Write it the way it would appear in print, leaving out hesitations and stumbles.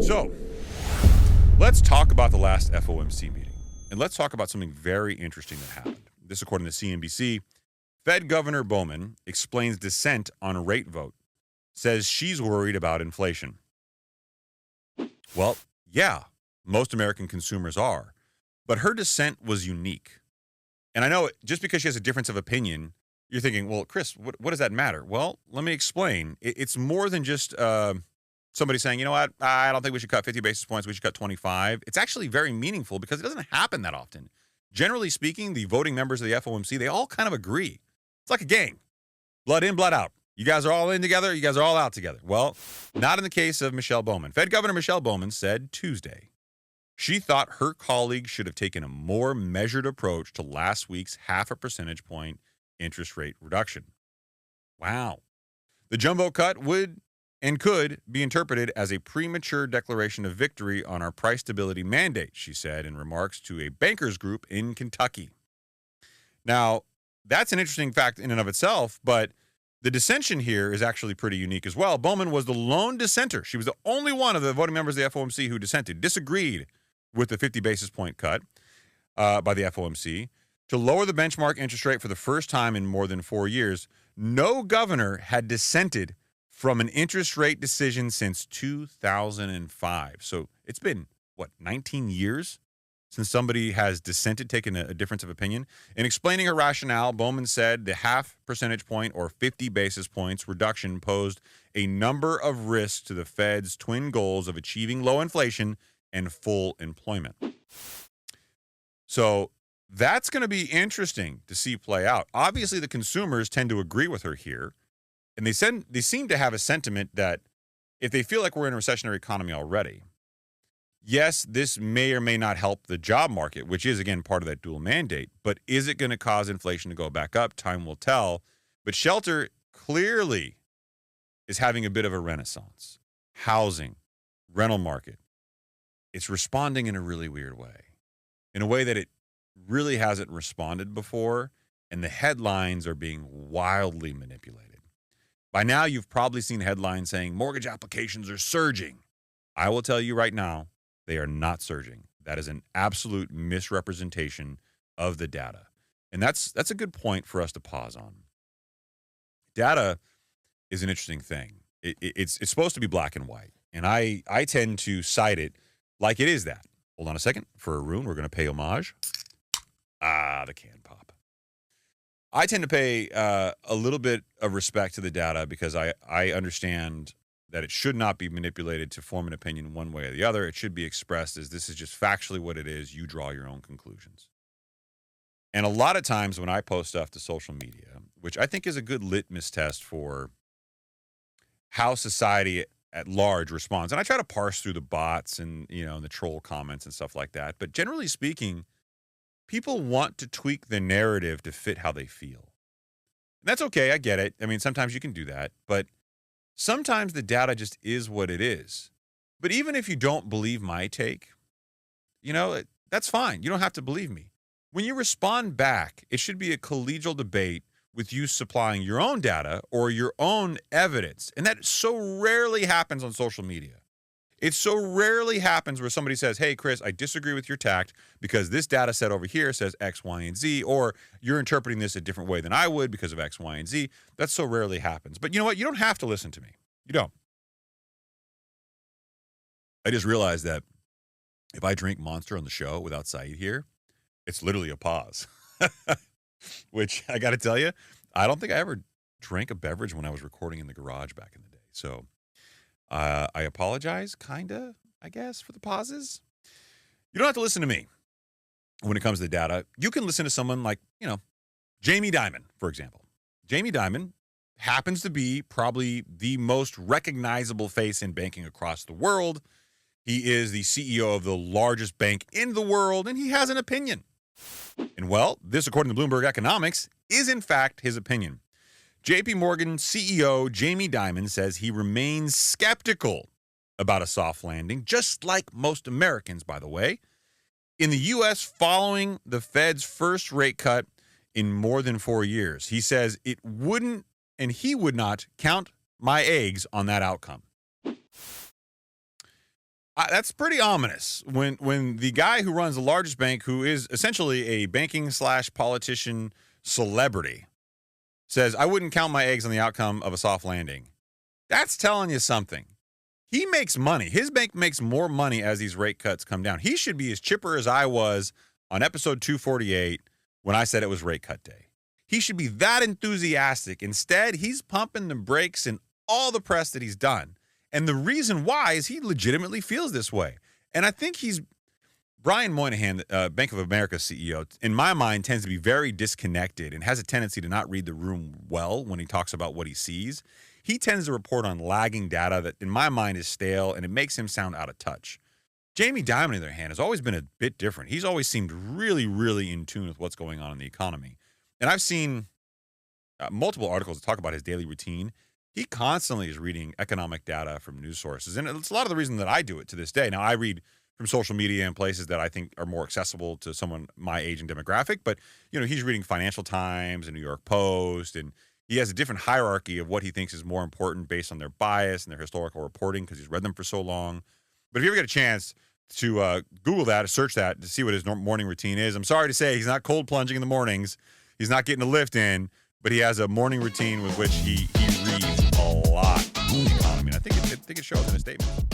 So, let's talk about the last FOMC meeting. And let's talk about something very interesting that happened. This, according to CNBC, Fed Governor Bowman explains dissent on a rate vote, says she's worried about inflation. Well, yeah, most American consumers are. But her dissent was unique. And I know just because she has a difference of opinion, you're thinking, well, Chris, what does that matter? Well, let me explain. It's more than just somebody saying, you know what, I don't think we should cut 50 basis points, we should cut 25. It's actually very meaningful because it doesn't happen that often. Generally speaking, the voting members of the FOMC, they all kind of agree. It's like a gang. Blood in, blood out. You guys are all in together, you guys are all out together. Well, not in the case of Michelle Bowman. Fed Governor Michelle Bowman said Tuesday she thought her colleagues should have taken a more measured approach to last week's 0.5 percentage point interest rate reduction. Wow. The jumbo cut would and could be interpreted as a premature declaration of victory on our price stability mandate, she said in remarks to a bankers group in Kentucky. Now, that's an interesting fact in and of itself, but the dissension here is actually pretty unique as well. Bowman was the lone dissenter. She was the only one of the voting members of the FOMC who disagreed with the 50 basis point cut by the FOMC to lower the benchmark interest rate for the first time in more than 4 years. No governor had dissented from an interest rate decision since 2005. So it's been, 19 years since somebody has dissented, taken a difference of opinion. In explaining her rationale, Bowman said the 0.5 percentage point or 50 basis points reduction posed a number of risks to the Fed's twin goals of achieving low inflation and full employment. So that's going to be interesting to see play out. Obviously, the consumers tend to agree with her here. And they seem to have a sentiment that if they feel like we're in a recessionary economy already, yes, this may or may not help the job market, which is, again, part of that dual mandate. But is it going to cause inflation to go back up? Time will tell. But shelter clearly is having a bit of a renaissance. Housing, rental market, it's responding in a really weird way, in a way that it really hasn't responded before, and the headlines are being wildly manipulated. By now, you've probably seen headlines saying mortgage applications are surging. I will tell you right now, they are not surging. That is an absolute misrepresentation of the data. And that's a good point for us to pause on. Data is an interesting thing. It's supposed to be black and white. And I tend to cite it like it is that. Hold on a second. For Haroon, we're going to pay homage. The can pop. I tend to pay a little bit of respect to the data because I understand that it should not be manipulated to form an opinion one way or the other. It should be expressed as this is just factually what it is. You draw your own conclusions. And a lot of times when I post stuff to social media, which I think is a good litmus test for how society at large responds, and I try to parse through the bots and, and the troll comments and stuff like that. But generally speaking, people want to tweak the narrative to fit how they feel. And that's okay. I get it. I mean, sometimes you can do that, but sometimes the data just is what it is. But even if you don't believe my take, that's fine. You don't have to believe me. When you respond back, it should be a collegial debate with you supplying your own data or your own evidence. And that so rarely happens on social media. It so rarely happens where somebody says, hey, Chris, I disagree with your tact because this data set over here says X, Y, and Z, or you're interpreting this a different way than I would because of X, Y, and Z. That so rarely happens. But you know what? You don't have to listen to me. You don't. I just realized that if I drink Monster on the show without Saied here, it's literally a pause. Which I got to tell you, I don't think I ever drank a beverage when I was recording in the garage back in the day. So I apologize, I guess, for the pauses. You don't have to listen to me when it comes to the data. You can listen to someone like, Jamie Dimon, for example. Jamie Dimon happens to be probably the most recognizable face in banking across the world. He is the CEO of the largest bank in the world, and he has an opinion. And well, this, according to Bloomberg Economics, is in fact his opinion. JPMorgan CEO Jamie Dimon says he remains skeptical about a soft landing, just like most Americans, by the way, in the U.S. following the Fed's first rate cut in more than 4 years. He says it wouldn't, and he would not count my eggs on that outcome. That's pretty ominous when the guy who runs the largest bank, who is essentially a banking / politician celebrity, says, I wouldn't count my eggs on the outcome of a soft landing. That's telling you something. He makes money. His bank makes more money as these rate cuts come down. He should be as chipper as I was on episode 248 when I said it was rate cut day. He should be that enthusiastic. Instead, he's pumping the brakes in all the press that he's done. And the reason why is he legitimately feels this way. And I think Brian Moynihan, Bank of America CEO, in my mind, tends to be very disconnected and has a tendency to not read the room well when he talks about what he sees. He tends to report on lagging data that, in my mind, is stale, and it makes him sound out of touch. Jamie Dimon, on the other hand, has always been a bit different. He's always seemed really, really in tune with what's going on in the economy. And I've seen multiple articles that talk about his daily routine. He constantly is reading economic data from news sources. And it's a lot of the reason that I do it to this day. Now, I read from social media and places that I think are more accessible to someone my age and demographic. But, he's reading Financial Times and New York Post, and he has a different hierarchy of what he thinks is more important based on their bias and their historical reporting because he's read them for so long. But if you ever get a chance to Google that or search that to see what his morning routine is, I'm sorry to say he's not cold plunging in the mornings. He's not getting a lift in, but he has a morning routine with which he reads a lot on the economy. And I think it shows in his statements.